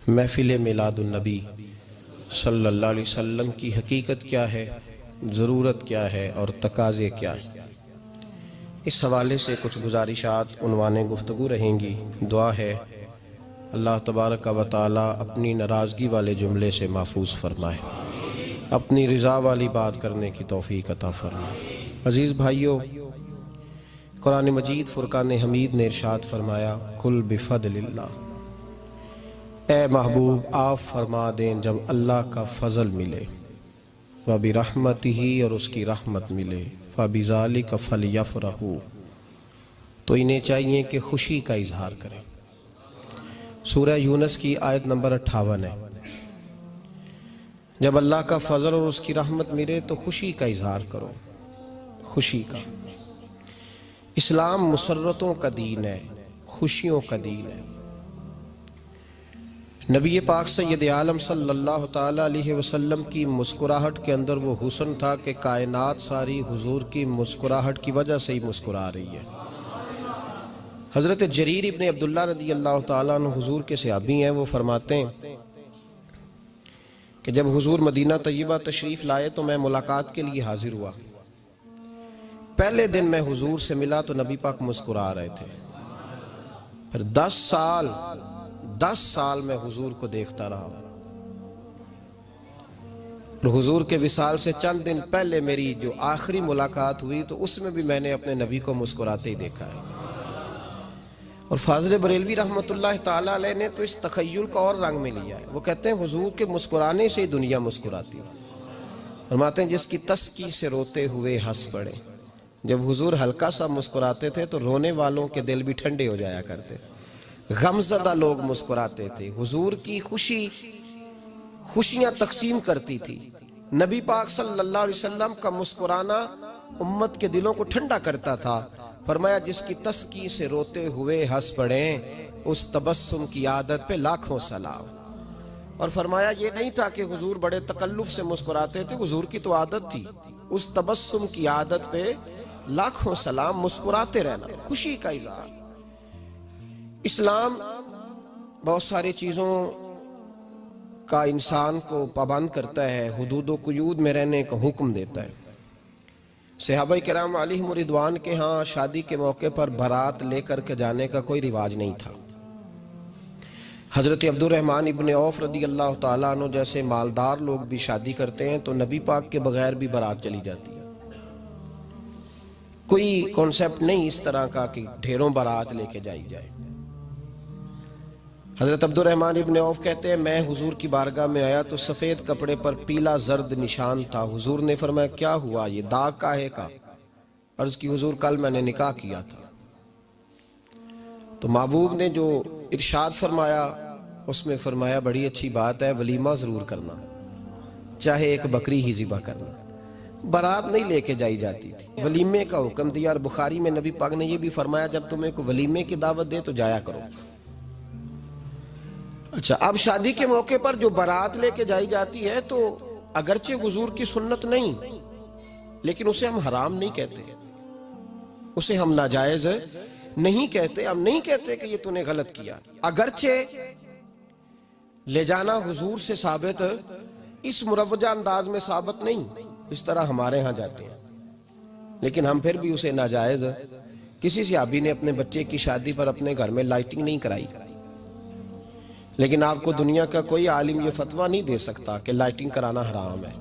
محفل میلادالنبی صلی اللہ علیہ وسلم کی حقیقت کیا ہے، ضرورت کیا ہے اور تقاضے کیا ہیں، اس حوالے سے کچھ گزارشات عنوان گفتگو رہیں گی۔ دعا ہے اللہ تبارک و تعالی اپنی ناراضگی والے جملے سے محفوظ فرمائے، اپنی رضا والی بات کرنے کی توفیق عطا فرمائے۔ عزیز بھائیو، قرآن مجید فرقان حمید نے ارشاد فرمایا قل بفضل اللہ، اے محبوب آپ فرما دیں جب اللہ کا فضل ملے، وَبِرَحْمَتِهِ اور اس کی رحمت ملے، فَبِذَلِكَ فَلْيَفْرَحُوا تو انہیں چاہیے کہ خوشی کا اظہار کریں۔ سورہ یونس کی آیت نمبر 58 ہے۔ جب اللہ کا فضل اور اس کی رحمت ملے تو خوشی کا اظہار کرو، خوشی کا۔ اسلام مسرتوں کا دین ہے، خوشیوں کا دین ہے۔ نبی پاک سید عالم صلی اللہ تعالیٰ علیہ وسلم کی مسکراہٹ کے اندر وہ حسن تھا کہ کائنات ساری حضور کی مسکراہٹ کی وجہ سے ہی مسکرا رہی ہے۔ حضرت جریر ابن عبداللہ رضی اللہ تعالیٰ عنہ حضور کے صحابی ہیں، وہ فرماتے ہیں کہ جب حضور مدینہ طیبہ تشریف لائے تو میں ملاقات کے لیے حاضر ہوا۔ پہلے دن میں حضور سے ملا تو نبی پاک مسکرا رہے تھے۔ پھر 10 سال میں حضور کو دیکھتا رہا، اور حضور کے وصال سے چند دن پہلے میری جو آخری ملاقات ہوئی تو اس میں بھی میں نے اپنے نبی کو مسکراتے ہی دیکھا ہے۔ اور فاضل بریلوی رحمۃ اللہ تعالیٰ علیہ نے تو اس تخیل کا اور رنگ میں لیا ہے۔ وہ کہتے ہیں حضور کے مسکرانے سے ہی دنیا مسکراتی ہے۔ فرماتے ہیں جس کی تسکی سے روتے ہوئے ہنس پڑے۔ جب حضور ہلکا سا مسکراتے تھے تو رونے والوں کے دل بھی ٹھنڈے ہو جایا کرتے، غمزدہ لوگ مسکراتے تھے۔ حضور کی خوشیاں تقسیم کرتی تھی۔ نبی پاک صلی اللہ علیہ وسلم کا مسکرانا امت کے دلوں کو ٹھنڈا کرتا تھا۔ فرمایا جس کی تسکی سے روتے ہوئے ہنس پڑیں اس تبسم کی عادت پہ لاکھوں سلام۔ اور فرمایا یہ نہیں تھا کہ حضور بڑے تکلف سے مسکراتے تھے، حضور کی تو عادت تھی اس تبسم کی عادت پہ لاکھوں سلام، مسکراتے رہنا، خوشی کا اظہار۔ اسلام بہت ساری چیزوں کا انسان کو پابند کرتا ہے، حدود و قیود میں رہنے کا حکم دیتا ہے۔ صحابہ کرام علیہم رضوان کے ہاں شادی کے موقع پر بارات لے کر کے جانے کا کوئی رواج نہیں تھا۔ حضرت عبد الرحمن ابن عوف رضی اللہ تعالیٰ عنہ جیسے مالدار لوگ بھی شادی کرتے ہیں تو نبی پاک کے بغیر بھی بارات چلی جاتی ہے۔ کوئی کانسیپٹ نہیں اس طرح کا کہ ڈھیروں بارات لے کے جائی جائے۔ حضرت عبد الرحمن ابن عوف کہتے ہیں میں حضور کی بارگاہ میں آیا تو سفید کپڑے پر پیلا زرد نشان تھا۔ حضور نے فرمایا کیا ہوا، یہ داغ کاہے کا؟ عرض کی حضور کل میں نے نکاح کیا تھا۔ تو محبوب نے جو ارشاد فرمایا اس میں فرمایا بڑی اچھی بات ہے، ولیمہ ضرور کرنا، چاہے ایک بکری ہی ذبح کرنا۔ بارات نہیں لے کے جائی جاتی تھی، ولیمے کا حکم دیا۔ اور بخاری میں نبی پاک نے یہ بھی فرمایا جب تمہیں کوئی ولیمے کی دعوت دے تو جایا کرو۔ اچھا، اب شادی کے موقع پر جو بارات لے کے جائی جاتی ہے تو اگرچہ حضور کی سنت نہیں، لیکن اسے ہم حرام نہیں کہتے، اسے ہم ناجائز نہیں کہتے۔ ہم نہیں کہتے کہ یہ تو نے غلط کیا، اگرچہ لے جانا حضور سے ثابت اس مروجہ انداز میں ثابت نہیں، اس طرح ہمارے ہاں جاتے ہیں، لیکن ہم پھر بھی اسے ناجائز۔ کسی صحابی نے اپنے بچے کی شادی پر اپنے گھر میں لائٹنگ نہیں کرائی، لیکن آپ کو دنیا کا کوئی عالم یہ فتویٰ نہیں دے سکتا کہ لائٹنگ کرانا حرام ہے۔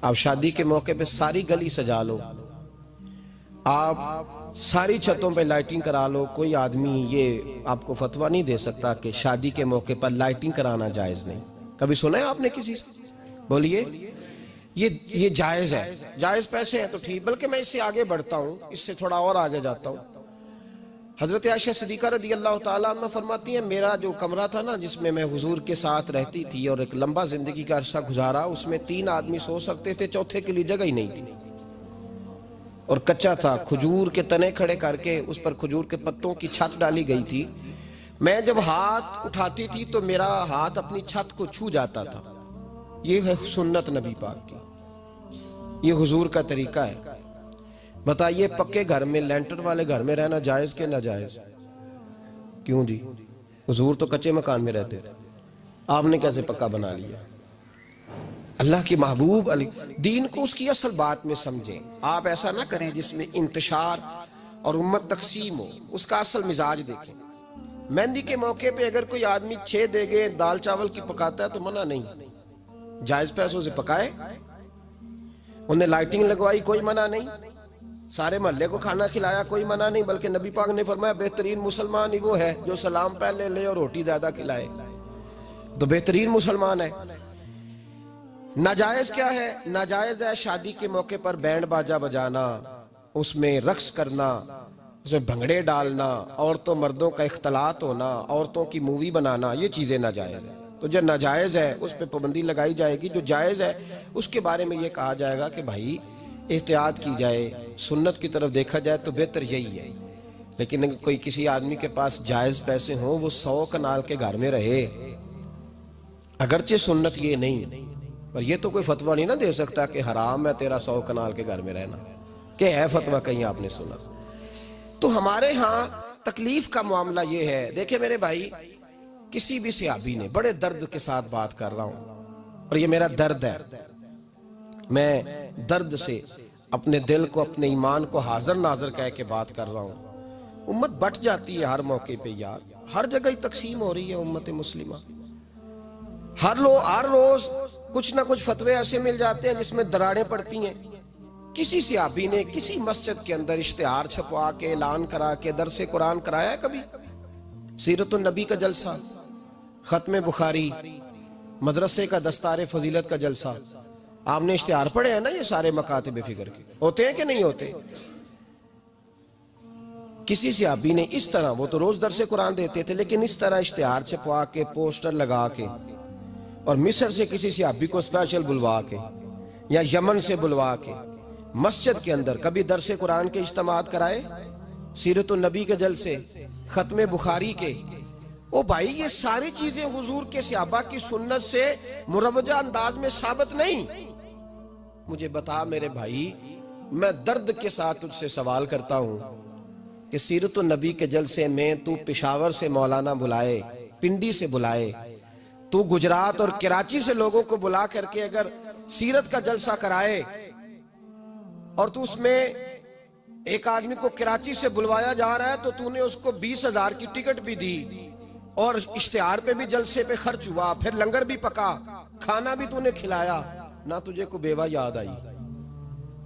آپ شادی کے موقع پہ ساری گلی سجا لو، آپ ساری چھتوں پہ لائٹنگ کرا لو، کوئی آدمی یہ آپ کو فتویٰ نہیں دے سکتا کہ شادی کے موقع پر لائٹنگ کرانا جائز نہیں۔ کبھی سنا ہے آپ نے کسی سے؟ بولیے یہ جائز ہے، جائز پیسے ہیں تو ٹھیک۔ بلکہ میں اس سے آگے بڑھتا ہوں، اس سے تھوڑا اور آگے جاتا ہوں۔ حضرت عائشہ صدیقہ رضی اللہ تعالیٰ عنہ فرماتی ہیں میرا جو کمرہ تھا نا جس میں میں حضور کے ساتھ رہتی تھی اور ایک لمبا زندگی کا عرصہ گزارا، اس میں 3 آدمی سو سکتے تھے، چوتھے کے لیے جگہ ہی نہیں تھی، اور کچا تھا۔ کھجور کے تنے کھڑے کر کے اس پر کھجور کے پتوں کی چھت ڈالی گئی تھی۔ میں جب ہاتھ اٹھاتی تھی تو میرا ہاتھ اپنی چھت کو چھو جاتا تھا۔ یہ ہے سنت نبی پاک کی۔ یہ حضور کا طریقہ ہے. بتائیے پکے گھر میں لینٹر والے گھر میں رہنا جائز کہ ناجائز؟ کیوں جی؟ حضور تو کچے مکان میں رہتے تھے، آپ نے کیسے پکا بنا لیا؟ اللہ کے محبوب علی دین کو اس کی اصل بات میں سمجھیں. آپ ایسا نہ کریں جس میں انتشار اور امت تقسیم ہو. اس کا اصل مزاج دیکھیں. مہندی کے موقع پہ اگر کوئی آدمی 6 دیگیں دال چاول کی پکاتا ہے تو منع نہیں، جائز پیسوں سے پکائے. انہیں لائٹنگ لگوائی، کوئی منع نہیں. سارے محلے کو کھانا کھلایا، کوئی منع نہیں. بلکہ نبی پاک نے فرمایا بہترین مسلمان ہی وہ ہے جو سلام پہلے لے اور روٹی زیادہ کھلائے، تو بہترین مسلمان ہے. ناجائز کیا ہے؟ ناجائز ہے شادی کے موقع پر بینڈ باجا بجانا، اس میں رقص کرنا، اس میں بھنگڑے ڈالنا، عورتوں مردوں کا اختلاط ہونا، عورتوں کی مووی بنانا، یہ چیزیں ناجائز ہیں. تو جو ناجائز ہے اس پہ پابندی لگائی جائے گی. جو جائز ہے اس کے بارے میں یہ کہا جائے گا کہ بھائی احتیاط کی جائے، سنت کی طرف دیکھا جائے تو بہتر یہی ہے. لیکن اگر کوئی کسی آدمی کے پاس جائز پیسے ہوں، وہ 100 کنال کے گھر میں رہے، اگرچہ سنت یہ نہیں، پر یہ تو کوئی فتویٰ نہیں نہ دے سکتا کہ حرام ہے تیرا 100 کنال کے گھر میں رہنا. کہ ہے فتویٰ کہیں آپ نے سنا؟ تو ہمارے ہاں تکلیف کا معاملہ یہ ہے. دیکھیں میرے بھائی، کسی بھی صحابی نے، بڑے درد کے ساتھ بات کر رہا ہوں اور یہ میرا درد ہے، میں درد سے اپنے دل کو، اپنے ایمان کو حاضر ناظر کہہ کے بات کر رہا ہوں. امت بٹ جاتی ہے ہر موقع پہ یار، ہر جگہ ہی تقسیم ہو رہی ہے امت مسلمہ. ہر روز کچھ نہ کچھ فتوے ایسے مل جاتے ہیں جس میں دراڑیں پڑتی ہیں. کسی صحابی نے کسی مسجد کے اندر اشتہار چھپوا کے، اعلان کرا کے درس قرآن کرایا ہے کبھی؟ سیرت النبی کا جلسہ، ختم بخاری، مدرسے کا دستار فضیلت کا جلسہ، آپ نے اشتہار پڑھے ہیں نا یہ سارے مکاتب فکر کے؟ ہوتے ہیں کہ نہیں ہوتے؟ کسی صحابی نے اس طرح، وہ تو روز درس قرآن دیتے تھے، لیکن اس طرح اشتہار چھپوا کے، پوسٹر لگا کے، اور مصر سے کسی صحابی کو اسپیشل بلوا کے یا یمن سے بلوا کے مسجد کے اندر کبھی درس قرآن کے اجتماعات کرائے، سیرت النبی کے جلسے، ختم بخاری کے؟ او بھائی یہ ساری چیزیں حضور کے صحابہ کی سنت سے مروجہ انداز میں ثابت نہیں. مجھے بتا میرے بھائی، میں درد کے ساتھ تجھ سے سوال کرتا ہوں کہ سیرت النبی کے جلسے میں تو پشاور سے مولانا بلائے، پنڈی سے بلائے، تو گجرات اور کراچی سے لوگوں کو بلا کر کے اگر سیرت کا جلسہ کرائے، اور تو اس میں ایک آدمی کو کراچی سے بلوایا جا رہا ہے تو تو نے اس کو 20,000 کی ٹکٹ بھی دی، اور اشتہار پہ بھی جلسے پہ خرچ ہوا، پھر لنگر بھی پکا، کھانا بھی تو نے کھلایا، نہ تجھے کوئی بیوہ یاد آئی،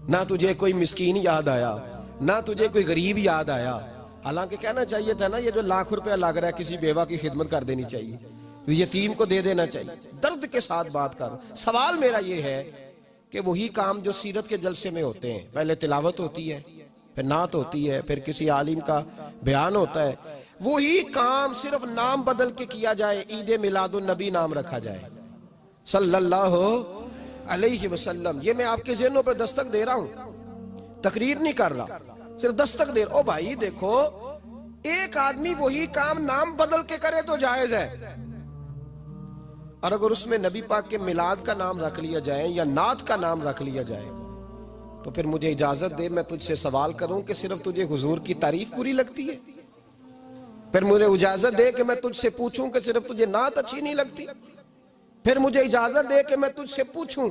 نہ تجھے کوئی مسکین یاد آیا، نہ تجھے کوئی غریب یاد آیا. حالانکہ کہنا چاہیے تھا نا یہ جو ₹1,00,000 لگ رہا ہے کسی بیوہ کی خدمت کر دینی چاہیے، یتیم کو دے دینا چاہیے. درد کے ساتھ بات کر. سوال میرا یہ ہے کہ وہی کام جو سیرت کے جلسے میں ہوتے ہیں، پہلے تلاوت ہوتی ہے، پھر نعت ہوتی ہے، پھر کسی عالم کا بیان ہوتا ہے، وہی کام صرف نام بدل کے کیا جائے، عید میلاد النبی نام رکھا جائے صلی اللہ علیہ وسلم. یہ میں آپ کے ذہنوں پہ دستک دے رہا ہوں، تقریر نہیں کر رہا، صرف دستک دے رہا. او بھائی دیکھو، ایک آدمی وہی کام نام بدل کے کرے تو جائز ہے، اور اگر اس میں نبی پاک کے میلاد کا نام رکھ لیا جائے یا نعت کا نام رکھ لیا جائے تو پھر مجھے اجازت دے میں تجھ سے سوال کروں کہ صرف تجھے حضور کی تعریف پوری لگتی ہے؟ پھر مجھے اجازت دے کہ میں تجھ سے پوچھوں کہ صرف تجھے نعت اچھی نہیں لگتی؟ پھر مجھے اجازت دے کہ میں تجھ سے پوچھوں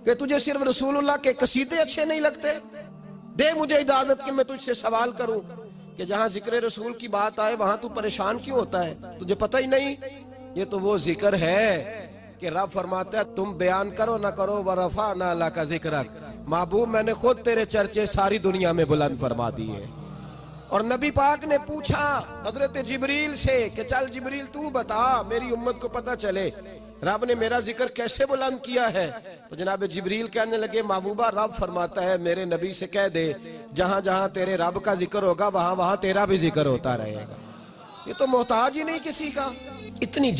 کہ تجھے صرف رسول اللہ کے قصیدے اچھے نہیں لگتے؟ دے مجھے اجازت کہ میں تجھ سے سوال کروں کہ جہاں ذکر رسول کی بات آئے وہاں تو پریشان کیوں ہوتا ہے؟ تجھے پتہ ہی نہیں یہ تو وہ ذکر ہے کہ رب فرماتا ہے تم بیان کرو نہ کرو وَرَفَعْنَا لَكَ ذِكْرَكَ، محبوب میں نے خود تیرے چرچے ساری دنیا میں بلند فرما دیے. اور نبی پاک نے پوچھا حضرت جبریل سے کہ چل جبریل تو بتا میری امت کو پتہ چلے رب نے میرا ذکر کیسے بلند کیا ہے. تو جناب جبریل کہنے لگے محبوبہ رب فرماتا ہے میرے نبی سے کہہ دے جہاں جہاں تیرے رب کا ذکر ہوگا وہاں وہاں تیرا بھی ذکر ہوتا رہے گا. یہ تو محتاج ہی نہیں کسی کا. اتنی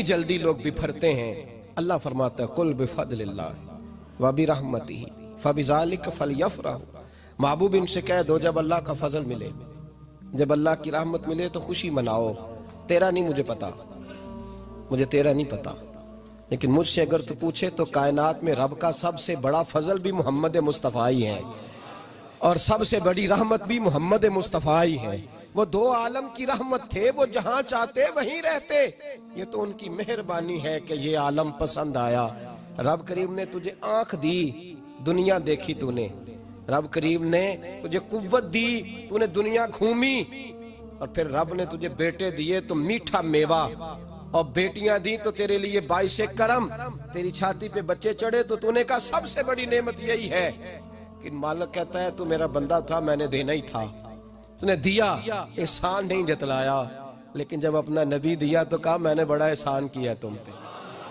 جلدی لوگ بپھرتے ہیں. اللہ فرماتا ہے قل بفضل اللہ وبرحمتہ فبذلک فلیفرحوا. محبوب ان سے کہہ دو جب اللہ کا فضل ملے، جب اللہ کی رحمت ملے تو خوشی مناؤ. تیرا نہیں مجھے پتا، مجھے تیرا نہیں پتا، لیکن مجھ سے اگر تو پوچھے تو کائنات میں رب کا سب سے بڑا فضل بھی محمد مصطفیٰ ہی ہے، اور سب سے بڑی رحمت بھی محمد مصطفیٰ ہی ہے۔ وہ دو عالم کی رحمت تھے، وہ جہاں چاہتے وہیں رہتے، یہ تو ان کی مہربانی ہے کہ یہ عالم پسند آیا۔ رب کریم نے تجھے آنکھ دی، دنیا دیکھی تو نے، رب کریم نے تجھے قوت دی، تو نے دنیا گھومی، اور پھر رب نے تجھے بیٹے دیے تو میٹھا میوہ، اور بیٹیاں دی تو تیرے لیے باعث کرم، تیری چھاتی پہ بچے چڑھے تو تو نے کہا سب سے بڑی نعمت یہی ہے۔ کہ مالک کہتا ہے تو میرا بندہ تھا، میں نے دینا ہی تھا، تو نے دیا، احسان نہیں جتلایا، لیکن جب اپنا نبی دیا تو کہا میں نے بڑا احسان کیا تم پہ۔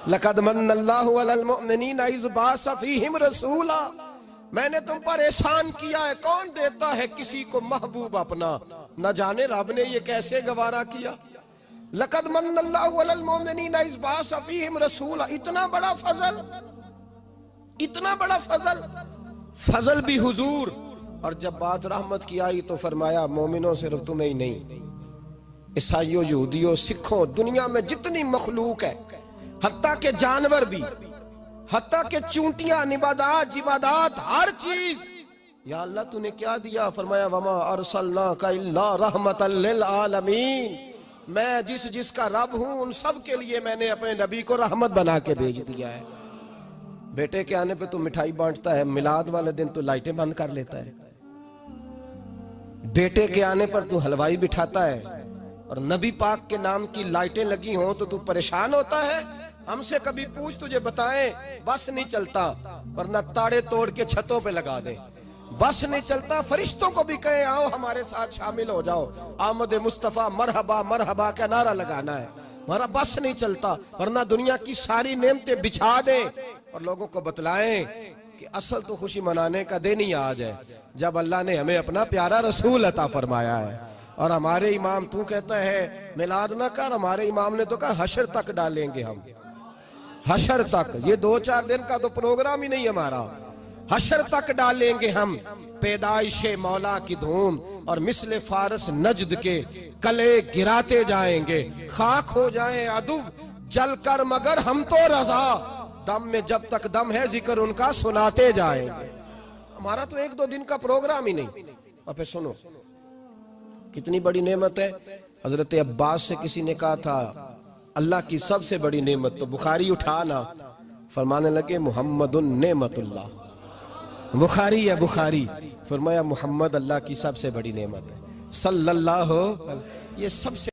لَقَدْ مَنَّ اللَّهُ عَلَى الْمُؤْمِنِينَ إِذْ بَعَثَ فِيهِمْ رَسُولًا، میں نے تم پر احسان کیا ہے۔ کون دیتا ہے کسی کو محبوب اپنا؟ نہ جانے رب نے یہ کیسے گوارا کیا۔ لَقَدْ مَنَّ اللَّهُ عَلَى الْمُؤْمِنِينَ إِذْ بَعَثَ فِيهِمْ رَسُولًا، اتنا بڑا فضل، اتنا بڑا فضل، فضل بھی حضور۔ اور جب بات رحمت کی آئی تو فرمایا مومنوں صرف تمہیں ہی نہیں، عیسائیوں، یہودیوں، سکھوں، دنیا میں جتنی مخلوق ہے، حتیٰ کہ جانور بھی، حتیٰ کہ چونٹیاں، نباتات، جمادات، ہر چیز، یا اللہ تو نے کیا دیا؟ فرمایا وَمَا أَرْسَلْنَاكَ إِلَّا رَحْمَةً لِلْعَالَمِينَ، میں جس کا رب ہوں ان سب کے لیے میں نے اپنے نبی کو رحمت بنا کے بھیج دیا ہے۔ بیٹے کے آنے پہ تو مٹھائی بانٹتا ہے، میلاد والے دن تو لائٹیں بند کر لیتا ہے، بیٹے کے آنے پر تو حلوائی بٹھاتا ہے، اور نبی پاک کے نام کی لائٹیں لگی ہوں تو پریشان ہوتا ہے۔ ہم سے کبھی پوچھ تجھے بتائیں، بس نہیں چلتا، ورنہ تاڑے توڑ کے چھتوں پہ لگا دیں۔ بس نہیں چلتا، فرشتوں کو بھی کہیں آؤ ہمارے ساتھ شامل ہو جاؤ، آمد مصطفیٰ مرحبا مرحبا کا نعرہ لگانا ہے، ہمارا بس نہیں چلتا، ورنہ دنیا کی ساری نعمتیں بچھا دیں اور لوگوں کو بتلائیں کہ اصل تو خوشی منانے کا دن ہی آج ہے، جب اللہ نے ہمیں اپنا پیارا رسول عطا فرمایا ہے۔ اور ہمارے امام تو کہتا ہے میلاد نہ کر، ہمارے امام نے تو کہا حشر تک ڈالیں گے ہم، حشر تک، یہ 2-4 دن کا تو پروگرام ہی نہیں ہمارا، حشر تک ڈالیں گے ہم پیدائش مولا کی دھوم، اور مثل فارس نجد کے کلے گراتے جائیں گے، خاک ہو جائیں عدو جل کر مگر ہم تو رضا، دم میں جب تک دم ہے ذکر ان کا سناتے جائیں گے۔ ہمارا تو 1-2 دن کا پروگرام ہی نہیں۔ اور پھر سنو کتنی بڑی نعمت ہے۔ حضرت عباس سے کسی نے کہا تھا اللہ کی سب سے بڑی نعمت، تو بخاری اٹھانا، فرمانے لگے محمد نعمت اللہ، بخاری ہے بخاری، فرمایا محمد اللہ کی سب سے بڑی نعمت ہے، صلی اللہ، یہ سب سے